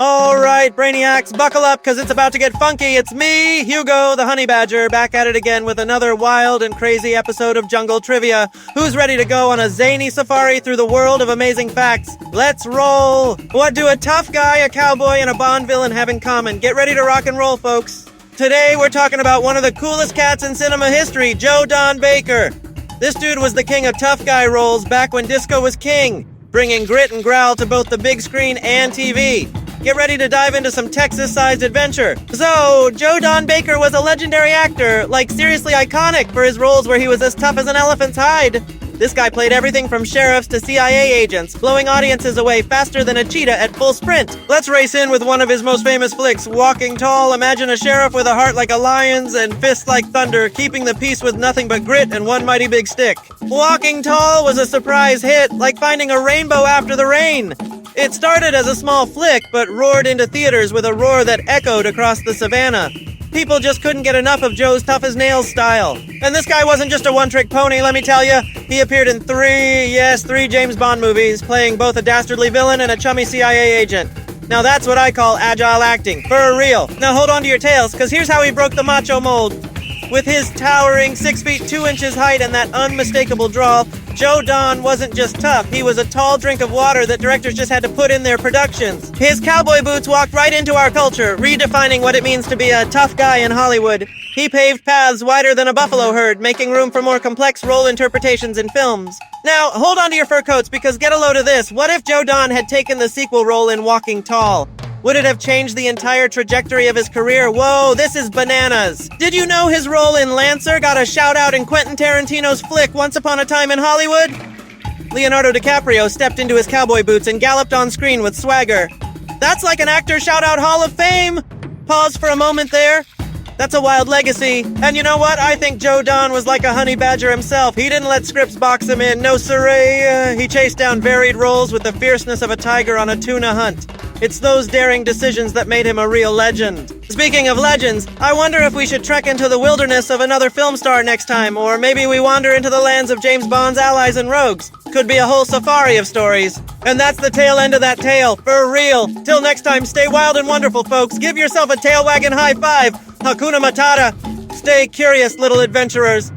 Alright, Brainiacs, buckle up because it's about to get funky. It's me, Hugo the Honey Badger, back at it again with another wild and crazy episode of Jungle Trivia. Who's ready to go on a zany safari through the world of amazing facts? Let's roll! What do a tough guy, a cowboy, and a Bond villain have in common? Get ready to rock and roll, folks. Today we're talking about one of the coolest cats in cinema history, Joe Don Baker. This dude was the king of tough guy roles back when disco was king, bringing grit and growl to both the big screen and TV. Get ready to dive into some Texas-sized adventure. So, Joe Don Baker was a legendary actor, like seriously iconic for his roles where he was as tough as an elephant's hide. This guy played everything from sheriffs to CIA agents, blowing audiences away faster than a cheetah at full sprint. Let's race in with one of his most famous flicks, Walking Tall. Imagine a sheriff with a heart like a lion's and fists like thunder, keeping the peace with nothing but grit and one mighty big stick. Walking Tall was a surprise hit, like finding a rainbow after the rain. It started as a small flick, but roared into theaters with a roar that echoed across the savannah. People just couldn't get enough of Joe's tough-as-nails style. And this guy wasn't just a one-trick pony, let me tell you. He appeared in three James Bond movies, playing both a dastardly villain and a chummy CIA agent. Now that's what I call agile acting, for real. Now hold on to your tails, because here's how he broke the macho mold. With his towering 6 feet 2 inches height and that unmistakable drawl, Joe Don wasn't just tough, he was a tall drink of water that directors just had to put in their productions. His cowboy boots walked right into our culture, redefining what it means to be a tough guy in Hollywood. He paved paths wider than a buffalo herd, making room for more complex role interpretations in films. Now, hold on to your fur coats, because get a load of this. What if Joe Don had taken the sequel role in Walking Tall? Would it have changed the entire trajectory of his career? Whoa, this is bananas. Did you know his role in Lancer got a shout-out in Quentin Tarantino's flick Once Upon a Time in Hollywood? Leonardo DiCaprio stepped into his cowboy boots and galloped on screen with swagger. That's like an actor shout-out Hall of Fame! Pause for a moment there. That's a wild legacy. And you know what? I think Joe Don was like a honey badger himself. He didn't let scripts box him in. No siree. He chased down varied roles with the fierceness of a tiger on a tuna hunt. It's those daring decisions that made him a real legend. Speaking of legends, I wonder if we should trek into the wilderness of another film star next time, or maybe we wander into the lands of James Bond's allies and rogues. Could be a whole safari of stories. And that's the tail end of that tale, for real. Till next time, stay wild and wonderful, folks. Give yourself a tail wagging high five. Hakuna Matata. Stay curious, little adventurers.